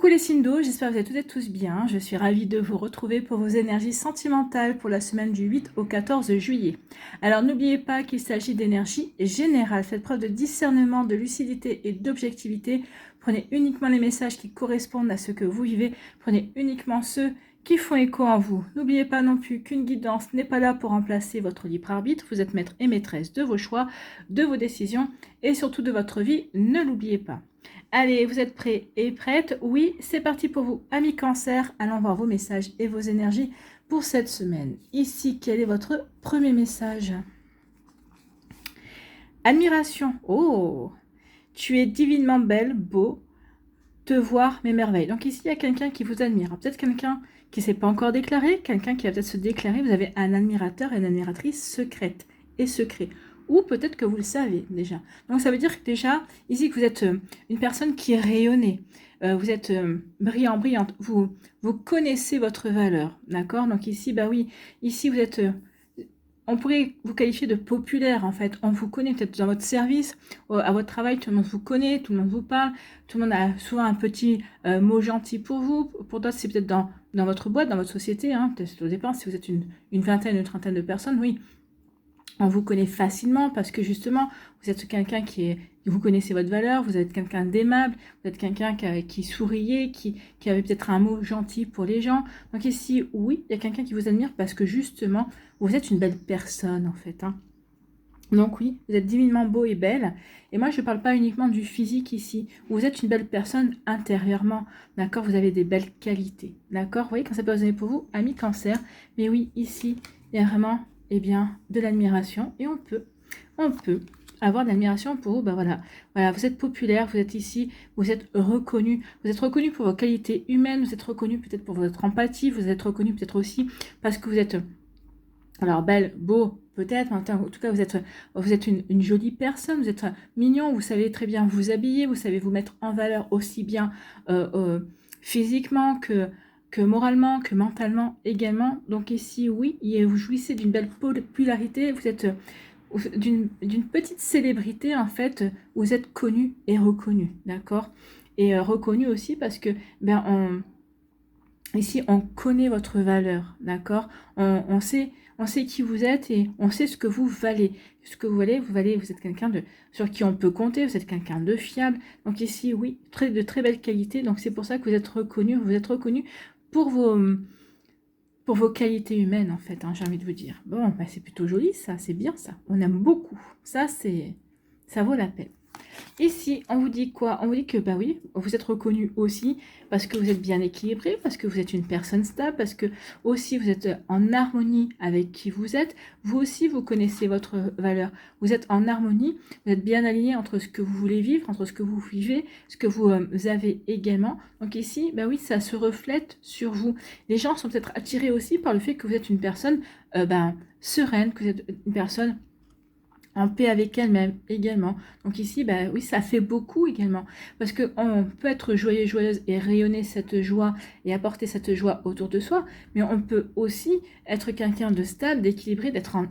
Coucou les signes d'eau, j'espère que vous allez toutes et tous bien. Je suis ravie de vous retrouver pour vos énergies sentimentales pour la semaine du 8 au 14 juillet. Alors n'oubliez pas qu'il s'agit d'énergie générale. Faites preuve de discernement, de lucidité et d'objectivité. Prenez uniquement les messages qui correspondent à ce que vous vivez. Prenez uniquement ceux qui font écho en vous. N'oubliez pas non plus qu'une guidance n'est pas là pour remplacer votre libre arbitre. Vous êtes maître et maîtresse de vos choix, de vos décisions et surtout de votre vie. Ne l'oubliez pas. Allez, vous êtes prêts et prêtes? Oui, c'est parti pour vous, amis Cancer. Allons voir vos messages et vos énergies pour cette semaine. Ici, quel est votre premier message? Admiration. Oh, tu es divinement belle, beau, te voir mes merveilles. Donc ici, il y a quelqu'un qui vous admire. Peut-être quelqu'un qui ne s'est pas encore déclaré, quelqu'un qui va peut-être se déclarer. Vous avez un admirateur et une admiratrice secrète et secret. Ou peut-être que vous le savez déjà. Donc ça veut dire que déjà, ici, que vous êtes une personne qui est rayonnée. Vous êtes brillant, brillante. Vous connaissez votre valeur. D'accord? Donc ici, bah oui, ici vous êtes... on pourrait vous qualifier de populaire en fait. On vous connaît peut-être dans votre service, à votre travail, tout le monde vous connaît, tout le monde vous parle. Tout le monde a souvent un petit mot gentil pour vous. Pour d'autres, c'est peut-être dans votre boîte, dans votre société. Hein, peut-être au départ, si vous êtes une vingtaine, une trentaine de personnes, oui. On vous connaît facilement parce que justement, vous êtes quelqu'un vous connaissez votre valeur, vous êtes quelqu'un d'aimable, vous êtes quelqu'un qui souriait, qui avait peut-être un mot gentil pour les gens. Donc ici, oui, il y a quelqu'un qui vous admire parce que justement, vous êtes une belle personne en fait. Hein. Donc oui, vous êtes divinement beau et belle. Et moi, je ne parle pas uniquement du physique ici. Vous êtes une belle personne intérieurement. D'accord? Vous avez des belles qualités. D'accord? Vous voyez, quand ça peut résonner pour vous, amis Cancer. Mais oui, ici, il y a vraiment... eh bien, de l'admiration, et on peut avoir de l'admiration pour vous. Ben voilà, vous êtes populaire, vous êtes ici, vous êtes reconnu pour vos qualités humaines, vous êtes reconnu peut-être pour votre empathie, vous êtes reconnu peut-être aussi parce que vous êtes, alors belle, beau, peut-être, en tout cas vous êtes une jolie personne, vous êtes mignon, vous savez très bien vous habiller, vous savez vous mettre en valeur aussi bien physiquement que moralement, que mentalement également. Donc ici, oui, vous jouissez d'une belle popularité, vous êtes d'une petite célébrité en fait, vous êtes connu et reconnu, d'accord? Et reconnu aussi parce que, ici, on connaît votre valeur, d'accord? On sait qui vous êtes et on sait ce que vous valez. Ce que vous valez, vous êtes quelqu'un sur qui on peut compter, vous êtes quelqu'un de fiable. Donc ici, oui, de très belle qualité. Donc c'est pour ça que vous êtes reconnu pour vos qualités humaines, en fait, hein, j'ai envie de vous dire. Bon, c'est plutôt joli, ça, c'est bien, ça. On aime beaucoup. Ça vaut la peine. Ici, on vous dit quoi? On vous dit que, bah oui, vous êtes reconnu aussi parce que vous êtes bien équilibré, parce que vous êtes une personne stable, parce que aussi vous êtes en harmonie avec qui vous êtes. Vous aussi, vous connaissez votre valeur. Vous êtes en harmonie, vous êtes bien aligné entre ce que vous voulez vivre, entre ce que vous vivez, ce que vous avez également. Donc ici, bah oui, ça se reflète sur vous. Les gens sont peut-être attirés aussi par le fait que vous êtes une personne sereine, que vous êtes une personne en paix avec elle-même également. Donc ici, bah oui, ça fait beaucoup également. Parce qu'on peut être joyeux, joyeuse et rayonner cette joie et apporter cette joie autour de soi, mais on peut aussi être quelqu'un de stable, d'équilibré, d'être en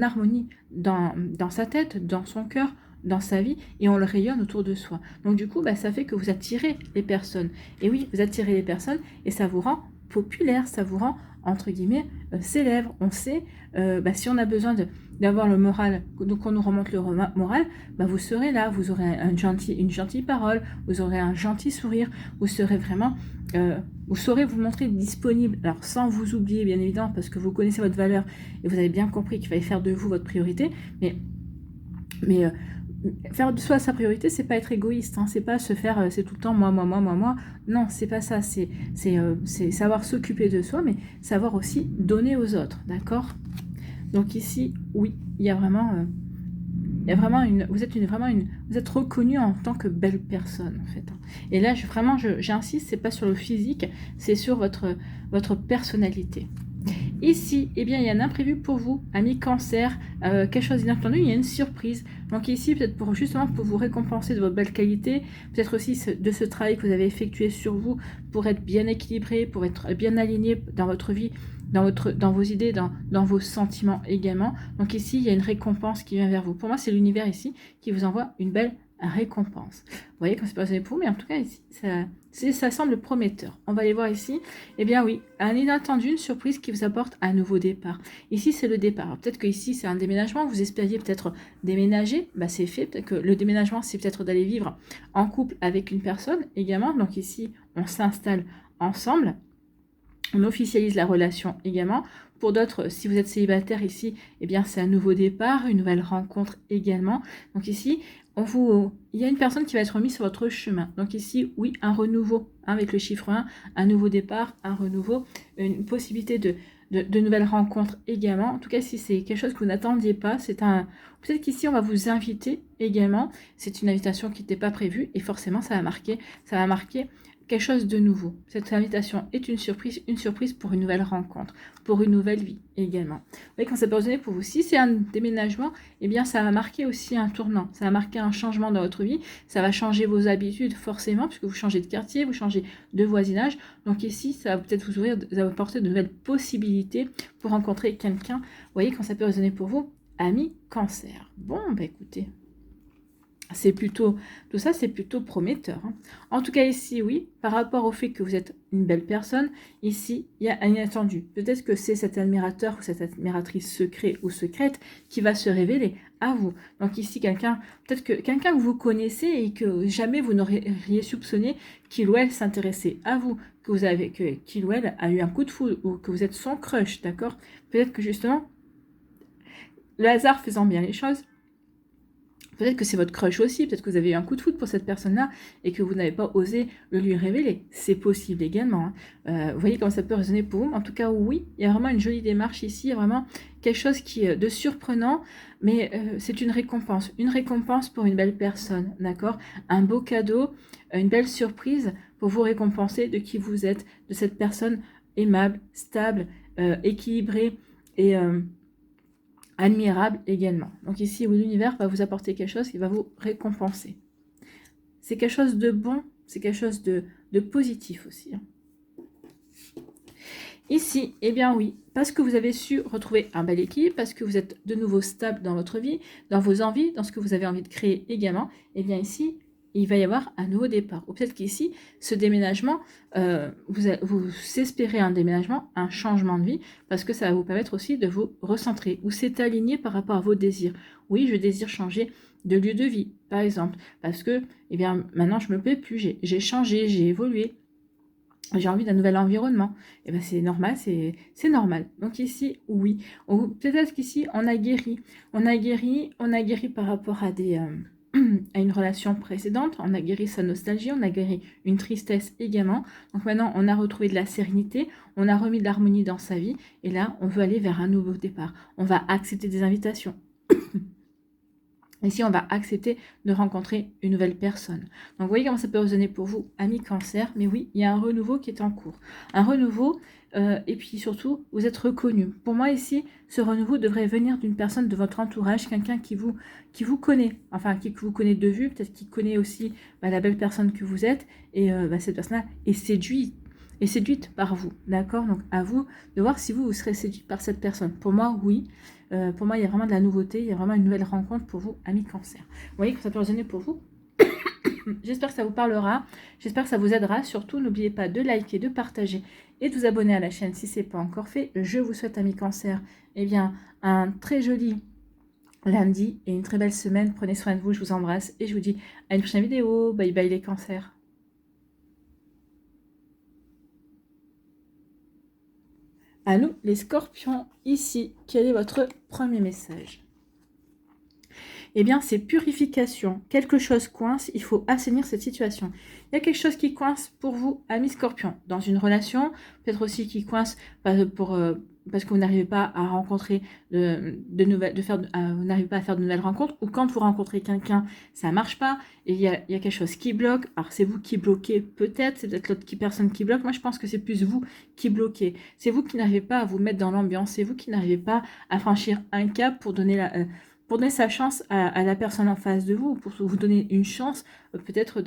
harmonie dans sa tête, dans son cœur, dans sa vie, et on le rayonne autour de soi. Donc du coup, bah, ça fait que vous attirez les personnes. Et oui, vous attirez les personnes et ça vous rend populaire, ça vous rend entre guillemets célèbre. On sait, si on a besoin d'avoir le moral, donc on nous remonte le moral, vous serez là, vous aurez une gentille parole, vous aurez un gentil sourire, vous serez vraiment, vous saurez vous montrer disponible, alors sans vous oublier bien évidemment, parce que vous connaissez votre valeur et vous avez bien compris qu'il fallait faire de vous votre priorité, mais faire de soi sa priorité, c'est pas être égoïste, hein, c'est pas se faire, c'est tout le temps moi, non, c'est pas ça, c'est savoir s'occuper de soi, mais savoir aussi donner aux autres, d'accord? Donc ici, oui, il y a vraiment vous êtes reconnu en tant que belle personne en fait. Et là, j'insiste, c'est pas sur le physique, c'est sur votre personnalité. Ici, eh bien, il y a un imprévu pour vous, ami Cancer, quelque chose d'inattendu, il y a une surprise. Donc ici, peut-être justement pour vous récompenser de votre belle qualité, peut-être aussi de ce travail que vous avez effectué sur vous pour être bien équilibré, pour être bien aligné dans votre vie, dans vos idées, dans vos sentiments également. Donc ici, il y a une récompense qui vient vers vous. Pour moi, c'est l'univers ici qui vous envoie une belle récompense. Vous voyez comme c'est pas résonné pour vous, mais en tout cas, ici, ça semble prometteur. On va aller voir ici. Eh bien oui, un inattendu, une surprise qui vous apporte un nouveau départ. Ici, c'est le départ. Peut-être que ici, c'est un déménagement. Vous espériez peut-être déménager. Bah, c'est fait. Peut-être que le déménagement, c'est peut-être d'aller vivre en couple avec une personne également. Donc ici, on s'installe ensemble. On officialise la relation également. Pour d'autres, si vous êtes célibataire ici, eh bien c'est un nouveau départ, une nouvelle rencontre également. Donc ici, il y a une personne qui va être mise sur votre chemin. Donc ici, oui, un renouveau avec le chiffre 1, un nouveau départ, un renouveau, une possibilité de nouvelles rencontres également. En tout cas, si c'est quelque chose que vous n'attendiez pas, peut-être qu'ici, on va vous inviter également. C'est une invitation qui n'était pas prévue et forcément, ça va marquer quelque chose de nouveau. Cette invitation est une surprise pour une nouvelle rencontre, pour une nouvelle vie également. Vous voyez, quand ça peut résonner pour vous, si c'est un déménagement, eh bien ça va marquer aussi un tournant, ça va marquer un changement dans votre vie, ça va changer vos habitudes forcément, puisque vous changez de quartier, vous changez de voisinage. Donc ici, ça va peut-être vous apporter de nouvelles possibilités pour rencontrer quelqu'un. Vous voyez, quand ça peut résonner pour vous, ami Cancer. Bon, bah écoutez, tout ça, c'est plutôt prometteur. Hein. En tout cas, ici, oui, par rapport au fait que vous êtes une belle personne, ici, il y a un inattendu. Peut-être que c'est cet admirateur ou cette admiratrice secret ou secrète qui va se révéler à vous. Donc ici, peut-être que quelqu'un que vous connaissez et que jamais vous n'auriez soupçonné qu'il ou elle s'intéressait à vous, qu'il ou elle a eu un coup de foudre ou que vous êtes son crush, d'accord? Peut-être que justement, le hasard faisant bien les choses, peut-être que c'est votre crush aussi, peut-être que vous avez eu un coup de foudre pour cette personne-là et que vous n'avez pas osé le lui révéler. C'est possible également. Hein. Vous voyez comment ça peut résonner pour vous. En tout cas, oui, il y a vraiment une jolie démarche ici, il y a vraiment quelque chose de surprenant, mais c'est une récompense pour une belle personne, d'accord? Un beau cadeau, une belle surprise pour vous récompenser de qui vous êtes, de cette personne aimable, stable, équilibrée et admirable également. Donc ici, oui, l'univers va vous apporter quelque chose qui va vous récompenser. C'est quelque chose de bon, c'est quelque chose de positif aussi. Hein. Ici, eh bien oui, parce que vous avez su retrouver un bel équilibre, parce que vous êtes de nouveau stable dans votre vie, dans vos envies, dans ce que vous avez envie de créer également, eh bien ici, il va y avoir un nouveau départ. Ou peut-être qu'ici, ce déménagement, vous espérez un déménagement, un changement de vie, parce que ça va vous permettre aussi de vous recentrer, ou c'est aligné par rapport à vos désirs. Oui, je désire changer de lieu de vie, par exemple, parce que, eh bien, maintenant, je me plais plus, j'ai changé, j'ai évolué, j'ai envie d'un nouvel environnement. Et bien, c'est normal, c'est normal. Donc ici, oui. Peut-être qu'ici, on a guéri par rapport à à une relation précédente, on a guéri sa nostalgie, on a guéri une tristesse également. Donc maintenant, on a retrouvé de la sérénité, on a remis de l'harmonie dans sa vie, et là, on veut aller vers un nouveau départ. On va accepter des invitations. Ici, on va accepter de rencontrer une nouvelle personne. Donc, vous voyez comment ça peut résonner pour vous, amis Cancer. Mais oui, il y a un renouveau qui est en cours. Un renouveau, et puis surtout, vous êtes reconnu. Pour moi, ici, ce renouveau devrait venir d'une personne de votre entourage, quelqu'un qui vous connaît. Enfin, qui vous connaît de vue, peut-être qui connaît aussi la belle personne que vous êtes. Et cette personne-là est séduite par vous. D'accord? Donc, à vous de voir si vous serez séduite par cette personne. Pour moi, oui. Pour moi, il y a vraiment de la nouveauté, il y a vraiment une nouvelle rencontre pour vous, amis Cancer. Vous voyez que ça peut résonner pour vous. J'espère que ça vous parlera, j'espère que ça vous aidera. Surtout, n'oubliez pas de liker, de partager et de vous abonner à la chaîne si ce n'est pas encore fait. Je vous souhaite, amis Cancer, eh bien, un très joli lundi et une très belle semaine. Prenez soin de vous, je vous embrasse et je vous dis à une prochaine vidéo. Bye bye les Cancers. À nous, les Scorpions, ici, quel est votre premier message? Eh bien, c'est purification. Quelque chose coince, il faut assainir cette situation. Il y a quelque chose qui coince pour vous, amis Scorpions, dans une relation, peut-être aussi qui coince parce que vous n'arrivez pas à rencontrer vous n'arrivez pas à faire de nouvelles rencontres, ou quand vous rencontrez quelqu'un, ça ne marche pas, et il y a quelque chose qui bloque. Alors, c'est vous qui bloquez, peut-être, c'est peut-être l'autre personne qui bloque. Moi, je pense que c'est plus vous qui bloquez. C'est vous qui n'arrivez pas à vous mettre dans l'ambiance, c'est vous qui n'arrivez pas à franchir un cap pour donner sa chance à la personne en face de vous, pour vous donner une chance peut-être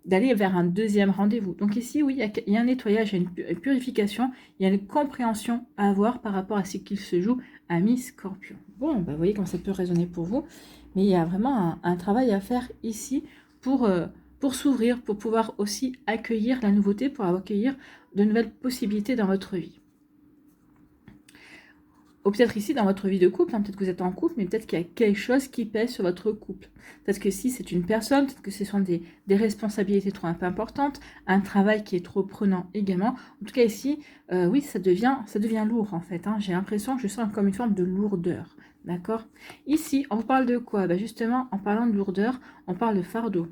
d'aller vers un deuxième rendez-vous. Donc ici, oui, il y a un nettoyage, il y a une purification, il y a une compréhension à avoir par rapport à ce qu'il se joue, amis Scorpion. Bon, vous voyez comment ça peut résonner pour vous. Mais il y a vraiment un travail à faire ici pour s'ouvrir, pour pouvoir aussi accueillir la nouveauté, pour accueillir de nouvelles possibilités dans votre vie. Ou peut-être ici dans votre vie de couple, hein, peut-être que vous êtes en couple, mais peut-être qu'il y a quelque chose qui pèse sur votre couple. Peut-être que si c'est une personne, peut-être que ce sont des responsabilités trop un peu importantes, un travail qui est trop prenant également. En tout cas ici, oui, ça devient lourd en fait. Hein. J'ai l'impression que je sens comme une forme de lourdeur. D'accord. Ici, on parle de quoi? Justement, en parlant de lourdeur, on parle de fardeau.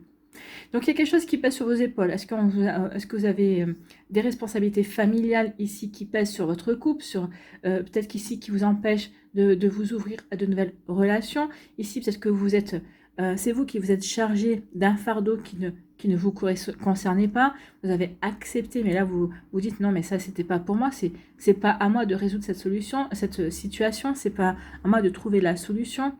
Donc il y a quelque chose qui pèse sur vos épaules. Est-ce que vous avez des responsabilités familiales ici qui pèsent sur votre couple, sur peut-être qu'ici qui vous empêchent de vous ouvrir à de nouvelles relations. Ici peut-être que vous êtes, c'est vous qui vous êtes chargé d'un fardeau qui ne vous concernait pas. Vous avez accepté, mais là vous dites non, mais ça c'était pas pour moi. C'est pas à moi de résoudre cette situation. C'est pas à moi de trouver la solution.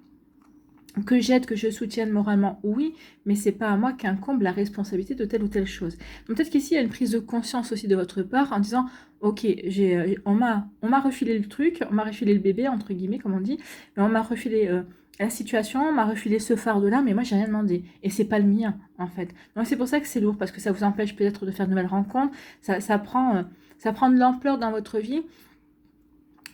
Que j'aide, que je soutienne moralement, oui, mais c'est pas à moi qu'incombe la responsabilité de telle ou telle chose. Donc peut-être qu'ici il y a une prise de conscience aussi de votre part en disant ok, on m'a refilé le truc, on m'a refilé le bébé entre guillemets comme on dit, mais on m'a refilé la situation, on m'a refilé ce fardeau là, mais moi j'ai rien demandé et c'est pas le mien en fait. Donc c'est pour ça que c'est lourd parce que ça vous empêche peut-être de faire de nouvelles rencontres, ça prend de l'ampleur dans votre vie.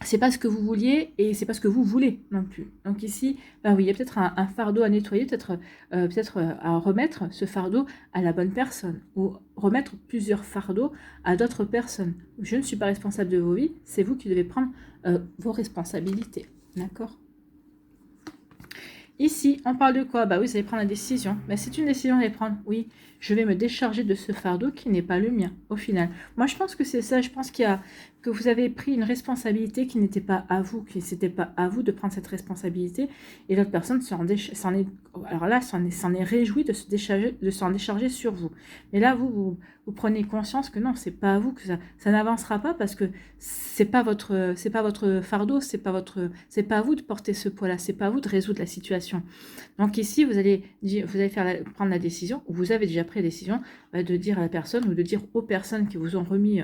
C'est pas ce que vous vouliez et c'est pas ce que vous voulez non plus. Donc ici, ben oui, il y a peut-être un fardeau à nettoyer, peut-être à remettre ce fardeau à la bonne personne ou remettre plusieurs fardeaux à d'autres personnes. Je ne suis pas responsable de vos vies, c'est vous qui devez prendre vos responsabilités. D'accord? Ici, on parle de quoi? Bah oui, vous allez prendre la décision. Mais c'est une décision à prendre. Oui, je vais me décharger de ce fardeau qui n'est pas le mien, au final. Moi, je pense que c'est ça. Je pense que vous avez pris une responsabilité qui n'était pas à vous, que c'était pas à vous de prendre cette responsabilité. Et l'autre personne s'en est réjouie de s'en décharger sur vous. Mais là, vous prenez conscience que non, c'est pas à vous, que ça n'avancera pas parce que c'est pas votre fardeau, c'est pas à vous de porter ce poids-là, c'est pas à vous de résoudre la situation. Donc ici, vous allez prendre la décision, ou vous avez déjà pris la décision de dire à la personne ou de dire aux personnes qui vous ont remis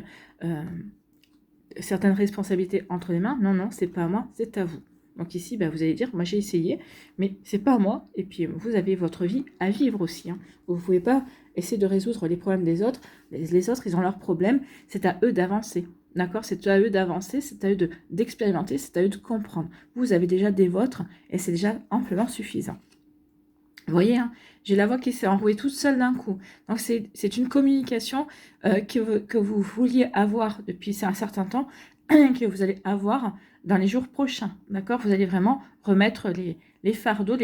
certaines responsabilités entre les mains, non, c'est pas à moi, c'est à vous. Donc ici, vous allez dire, moi j'ai essayé, mais c'est pas à moi. Et puis vous avez votre vie à vivre aussi. Hein. Vous ne pouvez pas essayer de résoudre les problèmes des autres. Les autres, ils ont leurs problèmes. C'est à eux d'avancer. D'accord? C'est à eux d'avancer, c'est à eux d'expérimenter, c'est à eux de comprendre. Vous avez déjà des vôtres et c'est déjà amplement suffisant. Vous voyez, hein, j'ai la voix qui s'est enrouée toute seule d'un coup. Donc c'est une communication que vous vouliez avoir depuis un certain temps, que vous allez avoir dans les jours prochains. D'accord? Vous allez vraiment remettre les fardeaux,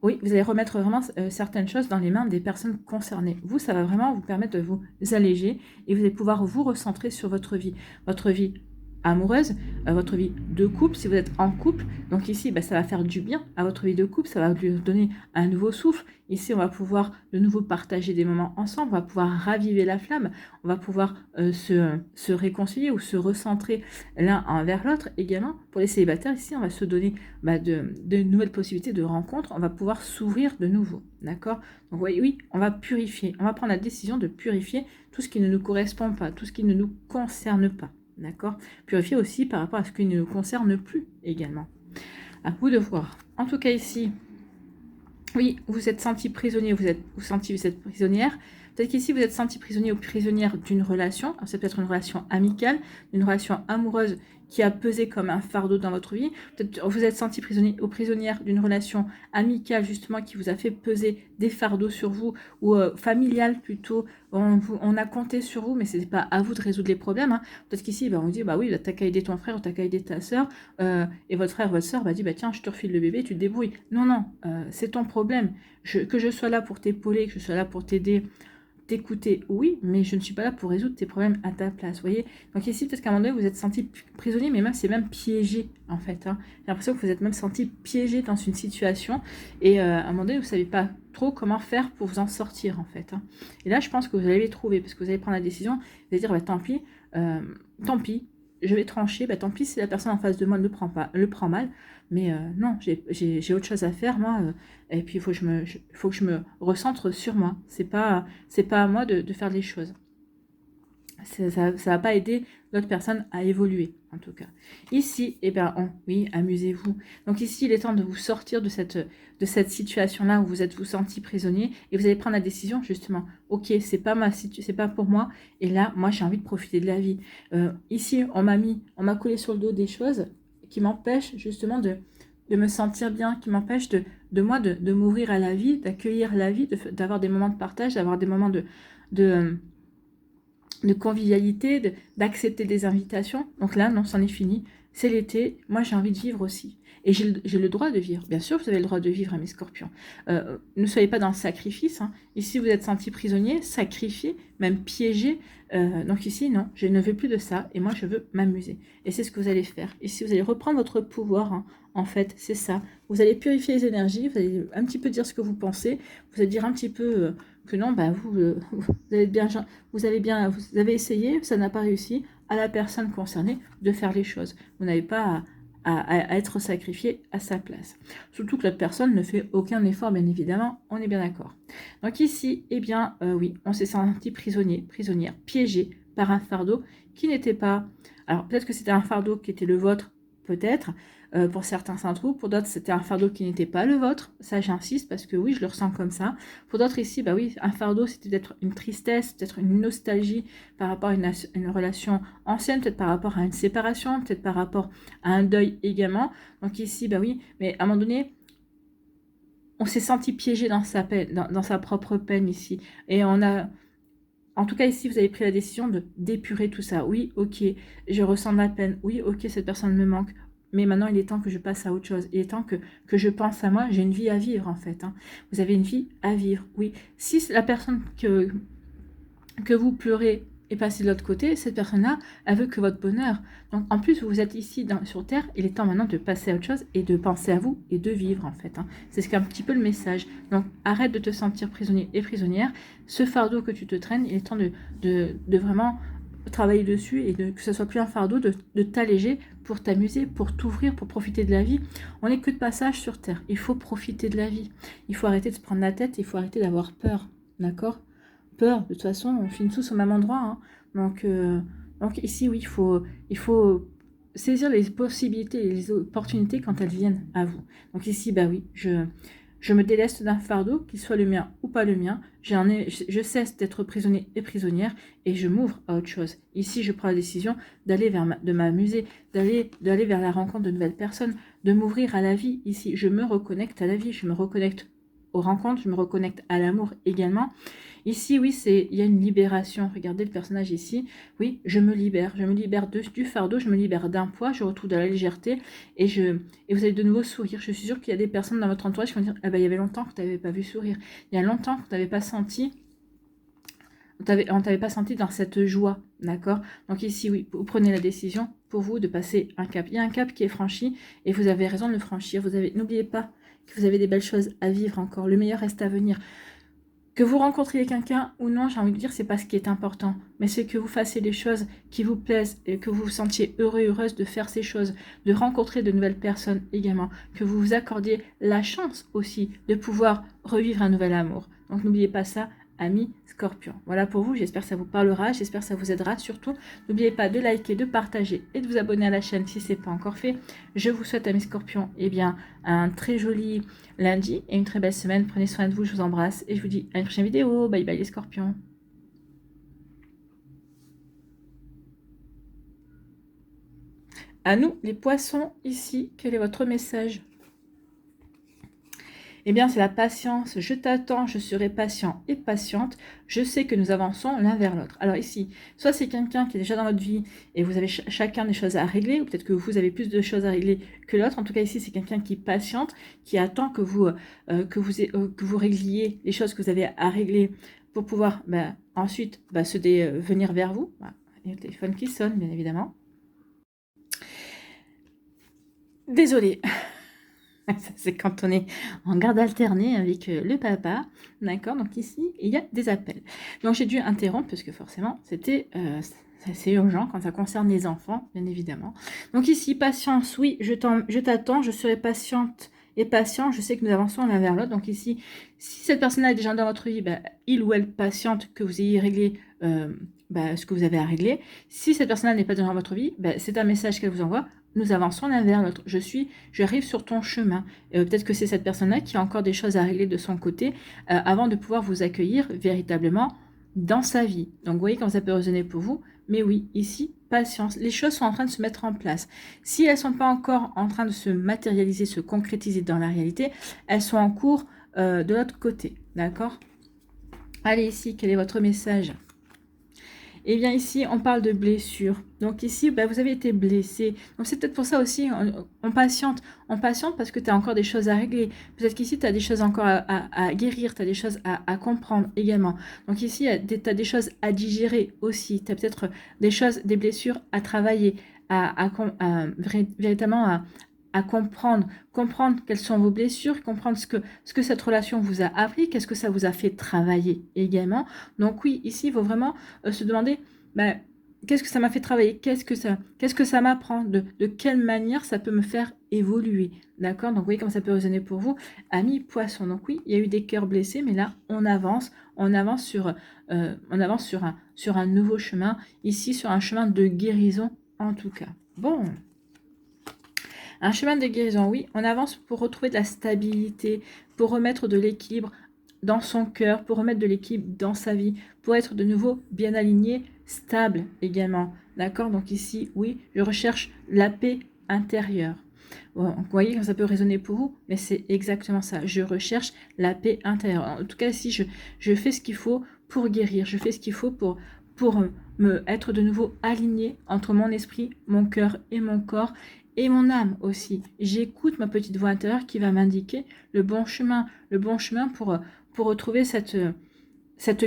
oui, vous allez remettre vraiment certaines choses dans les mains des personnes concernées. Vous, ça va vraiment vous permettre de vous alléger et vous allez pouvoir vous recentrer sur votre vie amoureuse, votre vie de couple, si vous êtes en couple. Donc ici, ça va faire du bien à votre vie de couple, ça va lui donner un nouveau souffle. Ici, on va pouvoir de nouveau partager des moments ensemble, on va pouvoir raviver la flamme, on va pouvoir se réconcilier ou se recentrer l'un envers l'autre également. Pour les célibataires, ici, on va se donner de nouvelles possibilités de rencontres, on va pouvoir s'ouvrir de nouveau, d'accord? Donc oui, on va purifier, on va prendre la décision de purifier tout ce qui ne nous correspond pas, tout ce qui ne nous concerne pas. D'accord? Purifier aussi par rapport à ce qui ne nous concerne plus également. À vous de voir. En tout cas ici, oui, vous êtes senti prisonnier, vous êtes prisonnière. Peut-être qu'ici, vous êtes senti prisonnier ou prisonnière d'une relation. C'est peut-être une relation amicale, une relation amoureuse qui a pesé comme un fardeau dans votre vie. Peut-être vous êtes senti prisonnier ou prisonnière d'une relation amicale, justement, qui vous a fait peser des fardeaux sur vous, ou familiale plutôt. On a compté sur vous, mais ce n'est pas à vous de résoudre les problèmes. Hein. Peut-être qu'ici, on dit, oui, t'as qu'à aider ton frère ou t'as qu'à aider ta soeur, et votre frère, votre soeur dit, tiens, je te refile le bébé, tu te débrouilles. Non, c'est ton problème. Que je sois là pour t'épauler, que je sois là pour t'aider, t'écouter, oui, mais je ne suis pas là pour résoudre tes problèmes à ta place, vous voyez. Donc ici, peut-être qu'à un moment donné, vous êtes senti prisonnier, mais c'est même piégé, en fait. Hein. J'ai l'impression que vous êtes même senti piégé dans une situation, et à un moment donné, vous ne savez pas trop comment faire pour vous en sortir, en fait. Hein. Et là, je pense que vous allez les trouver, parce que vous allez prendre la décision, vous allez dire, tant pis, je vais trancher, tant pis si la personne en face de moi le prend mal, mais non, j'ai autre chose à faire, moi, et puis il faut que je me recentre sur moi. C'est pas à moi de faire les choses. ça va pas aider l'autre personne à évoluer, en tout cas. Ici, eh bien, oui, amusez-vous. Donc ici, il est temps de vous sortir de cette situation-là où vous êtes vous senti prisonnier et vous allez prendre la décision, justement. Ok, c'est pas pour moi. Et là, moi, j'ai envie de profiter de la vie. Ici, on m'a collé sur le dos des choses qui m'empêchent, justement, de me sentir bien, qui m'empêchent de m'ouvrir à la vie, d'accueillir la vie, d'avoir des moments de partage, d'avoir des moments de convivialité, d'accepter des invitations. Donc là, non, c'en est fini. C'est l'été. Moi, j'ai envie de vivre aussi. Et j'ai le droit de vivre. Bien sûr, vous avez le droit de vivre, mes scorpions. Ne soyez pas dans le sacrifice. Hein. Ici, vous êtes senti prisonnier, sacrifié, même piégé. Donc ici, non, je ne veux plus de ça. Et moi, je veux m'amuser. Et c'est ce que vous allez faire. Ici, vous allez reprendre votre pouvoir. Hein. En fait, c'est ça. Vous allez purifier les énergies. Vous allez un petit peu dire ce que vous pensez. Vous allez dire un petit peu que non, bah, vous avez essayé, ça n'a pas réussi, à la personne concernée de faire les choses. Vous n'avez pas à être sacrifié à sa place. Surtout que l'autre personne ne fait aucun effort, bien évidemment, on est bien d'accord. Donc ici, eh bien, oui, on s'est senti prisonnier, prisonnière, piégé par un fardeau qui n'était pas... Alors, peut-être que c'était un fardeau qui était le vôtre, peut-être, pour certains c'est un trou, pour d'autres c'était un fardeau qui n'était pas le vôtre, ça j'insiste parce que oui, je le ressens comme ça. Pour d'autres ici, bah oui, un fardeau c'était peut-être une tristesse, peut-être une nostalgie par rapport à une relation ancienne, peut-être par rapport à une séparation, peut-être par rapport à un deuil également. Donc ici, bah oui, mais à un moment donné, on s'est senti piégé dans sa peine, dans sa propre peine ici. Et on a... En tout cas, ici, vous avez pris la décision de d'épurer tout ça. Oui, ok, je ressens de la peine. Oui, ok, cette personne me manque. Mais maintenant, il est temps que je passe à autre chose. Il est temps que je pense à moi. J'ai une vie à vivre, en fait. Hein. Vous avez une vie à vivre, oui. Si la personne que vous pleurez est passée de l'autre côté, cette personne-là, elle veut que votre bonheur. Donc, en plus, vous êtes ici sur Terre. Il est temps maintenant de passer à autre chose et de penser à vous et de vivre, en fait. Hein. C'est ce qu'est un petit peu le message. Donc, arrête de te sentir prisonnier et prisonnière. Ce fardeau que tu te traînes, il est temps de vraiment travailler dessus et que ce soit plus un fardeau, de t'alléger pour t'amuser, pour t'ouvrir, pour profiter de la vie. On n'est que de passage sur Terre. Il faut profiter de la vie. Il faut arrêter de se prendre la tête. Il faut arrêter d'avoir peur. D'accord ? Peur, de toute façon, on finit tous au même endroit. Hein. Donc ici, oui, il faut saisir les possibilités et les opportunités quand elles viennent à vous. Donc ici, bah oui, je me déleste d'un fardeau, qu'il soit le mien ou pas le mien. Je cesse d'être prisonnier et prisonnière et je m'ouvre à autre chose. Ici, je prends la décision de m'amuser, d'aller vers la rencontre de nouvelles personnes, de m'ouvrir à la vie. Ici, je me reconnecte à la vie, je me reconnecte aux rencontres, je me reconnecte à l'amour également. Ici, oui, il y a une libération. Regardez le personnage ici. Oui, je me libère du fardeau, je me libère d'un poids, je retrouve de la légèreté et vous avez de nouveaux sourires. Je suis sûre qu'il y a des personnes dans votre entourage qui vont dire ah ben, il y avait longtemps que tu n'avais pas vu sourire. Il y a longtemps que tu n'avais pas senti. On t'avait pas senti dans cette joie, d'accord? Donc ici, oui, vous prenez la décision pour vous de passer un cap. Il y a un cap qui est franchi et vous avez raison de le franchir. N'oubliez pas que vous avez des belles choses à vivre encore. Le meilleur reste à venir. Que vous rencontriez quelqu'un ou non, j'ai envie de dire, c'est pas ce qui est important. Mais c'est que vous fassiez des choses qui vous plaisent et que vous vous sentiez heureux et heureuse de faire ces choses, de rencontrer de nouvelles personnes également, que vous vous accordiez la chance aussi de pouvoir revivre un nouvel amour. Donc n'oubliez pas ça, amis Scorpion. Voilà pour vous, j'espère que ça vous parlera, j'espère que ça vous aidera. Surtout, n'oubliez pas de liker, de partager et de vous abonner à la chaîne si ce n'est pas encore fait. Je vous souhaite, amis Scorpion, eh bien, un très joli lundi et une très belle semaine. Prenez soin de vous, je vous embrasse et je vous dis à une prochaine vidéo. Bye bye les Scorpions. À nous, les poissons, ici, quel est votre message? Eh bien, c'est la patience. Je t'attends, je serai patient et patiente. Je sais que nous avançons l'un vers l'autre. Alors ici, soit c'est quelqu'un qui est déjà dans votre vie et vous avez chacun des choses à régler, ou peut-être que vous avez plus de choses à régler que l'autre. En tout cas, ici, c'est quelqu'un qui patiente, qui attend que vous régliez les choses que vous avez à régler pour pouvoir ensuite venir vers vous. Il y a le téléphone qui sonne, bien évidemment. Désolée. Ça, c'est quand on est en garde alternée avec le papa. D'accord? Donc ici, il y a des appels. Donc j'ai dû interrompre parce que forcément, c'est urgent quand ça concerne les enfants, bien évidemment. Donc ici, patience, oui, je t'attends, je serai patiente et patient. Je sais que nous avançons l'un vers l'autre. Donc ici, si cette personne-là est déjà dans votre vie, il ou elle patiente que vous ayez réglé ce que vous avez à régler. Si cette personne-là n'est pas dans votre vie, c'est un message qu'elle vous envoie. Nous avançons l'un vers l'autre. J'arrive sur ton chemin. Peut-être que c'est cette personne-là qui a encore des choses à régler de son côté avant de pouvoir vous accueillir véritablement dans sa vie. Donc vous voyez quand ça peut résonner pour vous. Mais oui, ici, patience. Les choses sont en train de se mettre en place. Si elles ne sont pas encore en train de se matérialiser, se concrétiser dans la réalité, elles sont en cours de l'autre côté. D'accord? Allez, ici, quel est votre message? Eh bien, ici, on parle de blessure. Donc ici, vous avez été blessé. Donc c'est peut-être pour ça aussi, on patiente. On patiente parce que tu as encore des choses à régler. Peut-être qu'ici, tu as des choses encore à guérir, tu as des choses à comprendre également. Donc ici, tu as des choses à digérer aussi. Tu as peut-être des choses, des blessures à travailler, véritablement à comprendre quelles sont vos blessures, comprendre ce que cette relation vous a appris, qu'est-ce que ça vous a fait travailler également. Donc oui, ici, il faut vraiment se demander, qu'est-ce que ça m'a fait travailler, qu'est-ce que ça m'apprend, de quelle manière ça peut me faire évoluer, d'accord? Donc vous voyez comment ça peut résonner pour vous, amis poissons. Donc oui, il y a eu des cœurs blessés, mais là, on avance sur un nouveau chemin, ici sur un chemin de guérison en tout cas. Bon. Un chemin de guérison, oui, on avance pour retrouver de la stabilité, pour remettre de l'équilibre dans son cœur, pour remettre de l'équilibre dans sa vie, pour être de nouveau bien aligné, stable également. D'accord? Donc ici, oui, je recherche la paix intérieure. Bon, vous voyez quand ça peut résonner pour vous, mais c'est exactement ça. Je recherche la paix intérieure. En tout cas, si je fais ce qu'il faut pour guérir, je fais ce qu'il faut pour me être de nouveau aligné entre mon esprit, mon cœur et mon corps, et mon âme aussi. J'écoute ma petite voix intérieure qui va m'indiquer le bon chemin pour retrouver cette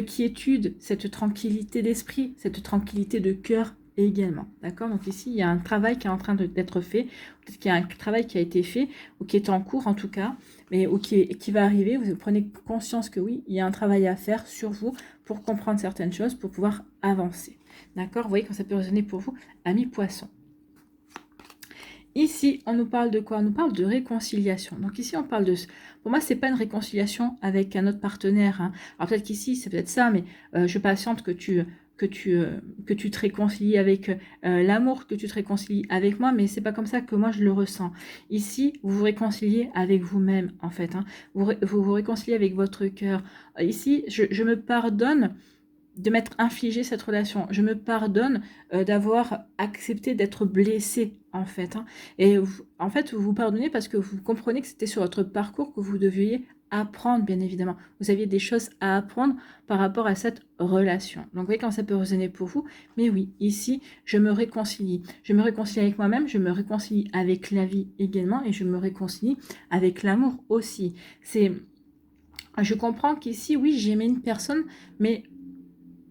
quiétude, cette tranquillité d'esprit, cette tranquillité de cœur également. D'accord? Donc ici, il y a un travail qui est en train d'être fait, peut-être qu'il y a un travail qui a été fait, ou qui est en cours en tout cas, ou qui va arriver. Vous prenez conscience que oui, il y a un travail à faire sur vous pour comprendre certaines choses, pour pouvoir avancer. D'accord? Vous voyez quand ça peut résonner pour vous, amis poissons. Ici, on nous parle de quoi? On nous parle de réconciliation. Donc ici, on parle de... Pour moi, c'est pas une réconciliation avec un autre partenaire. Hein. Alors peut-être qu'ici, c'est peut-être ça, mais je patiente que tu te réconcilies avec l'amour, que tu te réconcilies avec moi, mais c'est pas comme ça que moi je le ressens. Ici, vous vous réconciliez avec vous-même, en fait. Hein. Vous réconciliez avec votre cœur. Ici, je me pardonne de m'être infligé cette relation. Je me pardonne d'avoir accepté d'être blessée, en fait. Hein. Et en fait, vous vous pardonnez parce que vous comprenez que c'était sur votre parcours que vous deviez apprendre, bien évidemment. Vous aviez des choses à apprendre par rapport à cette relation. Donc, vous voyez quand ça peut résonner pour vous. Mais oui, ici, je me réconcilie. Je me réconcilie avec moi-même, je me réconcilie avec la vie également, et je me réconcilie avec l'amour aussi. Je comprends qu'ici, oui, j'aimais une personne, mais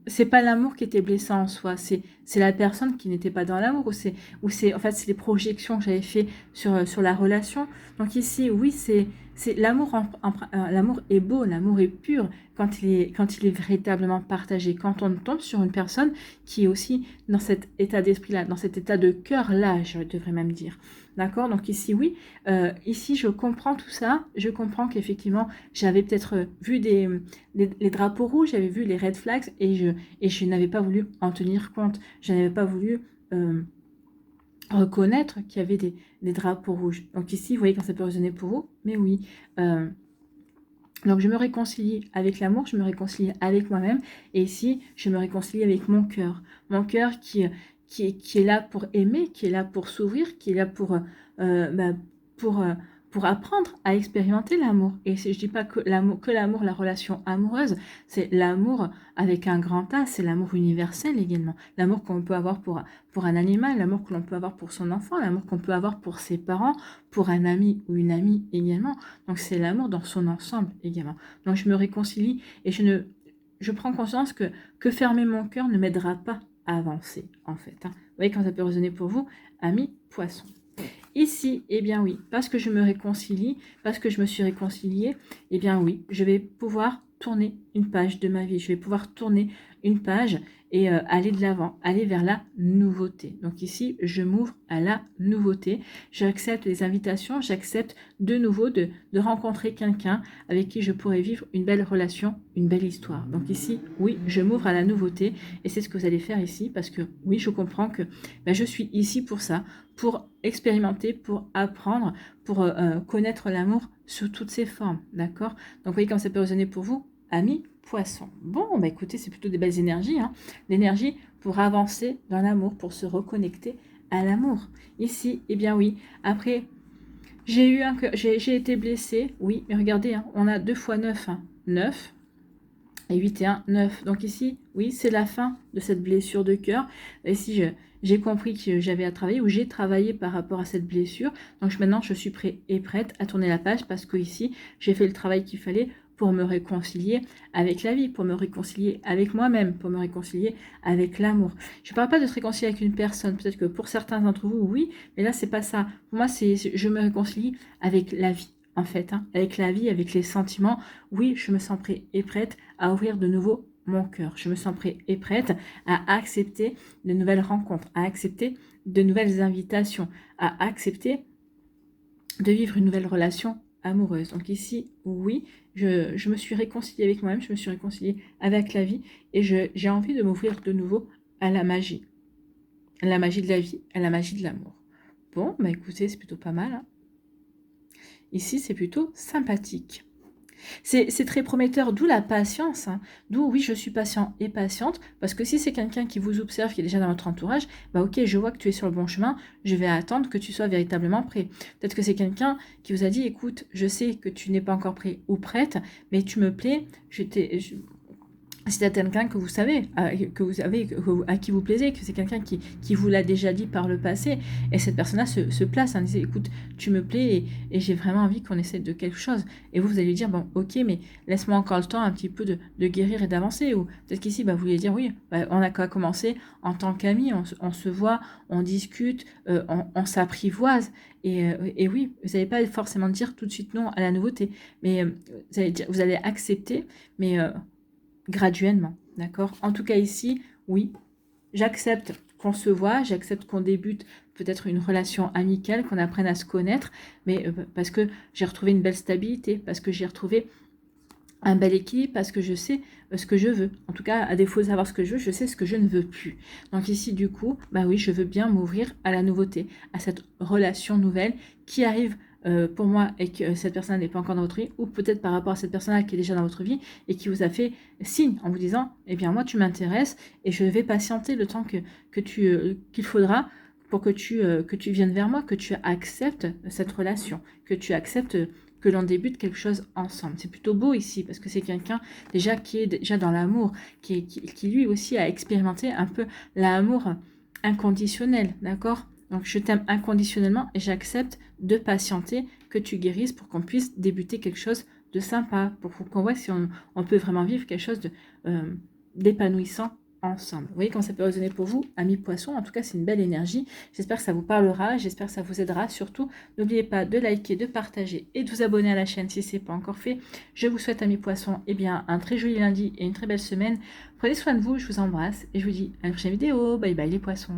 c'est pas l'amour qui était blessant en soi, c'est la personne qui n'était pas dans l'amour, en fait c'est les projections que j'avais fait sur la relation. Donc ici, oui, c'est l'amour, l'amour est beau, l'amour est pur quand il est véritablement partagé. Quand on tombe sur une personne qui est aussi dans cet état d'esprit-là, dans cet état de cœur-là, je devrais même dire. D'accord? Donc ici, oui, ici je comprends tout ça, je comprends qu'effectivement j'avais peut-être vu les drapeaux rouges, j'avais vu les red flags et je n'avais pas voulu en tenir compte, je n'avais pas voulu reconnaître qu'il y avait des drapeaux rouges. Donc ici, vous voyez quand ça peut résonner pour vous, mais oui. Donc je me réconcilie avec l'amour, je me réconcilie avec moi-même, et ici, je me réconcilie avec mon cœur qui est là pour aimer, qui est là pour s'ouvrir, qui est là pour apprendre à expérimenter l'amour. Et je ne dis pas que l'amour, la relation amoureuse, c'est l'amour avec un grand A, c'est l'amour universel également. L'amour qu'on peut avoir pour un animal, l'amour que l'on peut avoir pour son enfant, l'amour qu'on peut avoir pour ses parents, pour un ami ou une amie également. Donc c'est l'amour dans son ensemble également. Donc je me réconcilie et je prends conscience que fermer mon cœur ne m'aidera pas à avancer, en fait. Hein. Vous voyez quand ça peut résonner pour vous, amis poissons. Ici, eh bien oui, parce que je me réconcilie, parce que je me suis réconciliée, eh bien oui, je vais pouvoir tourner une page de ma vie. Je vais pouvoir tourner une page et aller de l'avant, aller vers la nouveauté. Donc ici, je m'ouvre à la nouveauté. J'accepte les invitations, j'accepte de nouveau de rencontrer quelqu'un avec qui je pourrais vivre une belle relation une belle histoire. Donc ici, oui, je m'ouvre à la nouveauté et c'est ce que vous allez faire ici parce que oui, je comprends que je suis ici pour ça, pour expérimenter, pour apprendre, pour connaître l'amour sous toutes ses formes, d'accord? Donc vous voyez comme ça peut résonner pour vous, amis poissons. Bon, bah écoutez, c'est plutôt des belles énergies, hein. L'énergie pour avancer dans l'amour, pour se reconnecter à l'amour. Ici, eh bien oui, après, j'ai été blessée, oui, mais regardez, hein, on a 2 fois 9, hein, 9, et 8 et 1, 9. Donc ici, oui, c'est la fin de cette blessure de cœur. Ici, j'ai compris que j'avais à travailler, ou j'ai travaillé par rapport à cette blessure. Donc maintenant, je suis prête et prête à tourner la page parce que ici, j'ai fait le travail qu'il fallait pour me réconcilier avec la vie, pour me réconcilier avec moi-même, pour me réconcilier avec l'amour. Je ne parle pas de se réconcilier avec une personne. Peut-être que pour certains d'entre vous, oui, mais là, c'est pas ça. Pour moi, je me réconcilie avec la vie. En fait, hein, avec la vie, avec les sentiments, oui, je me sens prête et prête à ouvrir de nouveau mon cœur. Je me sens prête et prête à accepter de nouvelles rencontres, à accepter de nouvelles invitations, à accepter de vivre une nouvelle relation amoureuse. Donc ici, oui, je me suis réconciliée avec moi-même, je me suis réconciliée avec la vie et j'ai envie de m'ouvrir de nouveau à la magie de la vie, à la magie de l'amour. Bon, bah écoutez, c'est plutôt pas mal, hein. Ici, c'est plutôt sympathique. C'est très prometteur, d'où la patience, hein. D'où, oui, je suis patient et patiente, parce que si c'est quelqu'un qui vous observe, qui est déjà dans votre entourage, bah ok, je vois que tu es sur le bon chemin, je vais attendre que tu sois véritablement prêt. Peut-être que c'est quelqu'un qui vous a dit, écoute, je sais que tu n'es pas encore prêt ou prête, mais tu me plais, si c'est quelqu'un que vous savez, à qui vous plaisez, que c'est quelqu'un qui vous l'a déjà dit par le passé, et cette personne-là se place, hein, disait, écoute, tu me plais et j'ai vraiment envie qu'on essaie de quelque chose. Et vous allez lui dire, bon, ok, mais laisse-moi encore le temps un petit peu de guérir et d'avancer. Ou peut-être qu'ici, vous allez dire, oui, on a qu'à commencer en tant qu'amis, on se voit, on discute, on s'apprivoise. Et oui, vous n'allez pas forcément dire tout de suite non à la nouveauté, mais vous allez accepter, mais graduellement, d'accord? En tout cas ici, oui, j'accepte qu'on se voit, j'accepte qu'on débute peut-être une relation amicale, qu'on apprenne à se connaître, mais parce que j'ai retrouvé une belle stabilité, parce que j'ai retrouvé un bel équilibre, parce que je sais ce que je veux. En tout cas, à défaut de savoir ce que je veux, je sais ce que je ne veux plus. Donc ici, du coup, bah oui, je veux bien m'ouvrir à la nouveauté, à cette relation nouvelle qui arrive pour moi et que cette personne n'est pas encore dans votre vie, ou peut-être par rapport à cette personne-là qui est déjà dans votre vie et qui vous a fait signe en vous disant, eh bien moi tu m'intéresses et je vais patienter le temps qu'il faudra pour que tu viennes vers moi, que tu acceptes cette relation, que tu acceptes que l'on débute quelque chose ensemble. C'est plutôt beau ici parce que c'est quelqu'un déjà qui est déjà dans l'amour, qui lui aussi a expérimenté un peu l'amour inconditionnel, d'accord? Donc je t'aime inconditionnellement et j'accepte de patienter que tu guérisses pour qu'on puisse débuter quelque chose de sympa, pour qu'on voit si on peut vraiment vivre quelque chose d'épanouissant ensemble. Vous voyez comment ça peut résonner pour vous, amis poissons. En tout cas, c'est une belle énergie. J'espère que ça vous parlera, j'espère que ça vous aidera. Surtout, n'oubliez pas de liker, de partager et de vous abonner à la chaîne si ce n'est pas encore fait. Je vous souhaite, amis poissons, eh bien, un très joli lundi et une très belle semaine. Prenez soin de vous, je vous embrasse et je vous dis à la prochaine vidéo. Bye bye les poissons.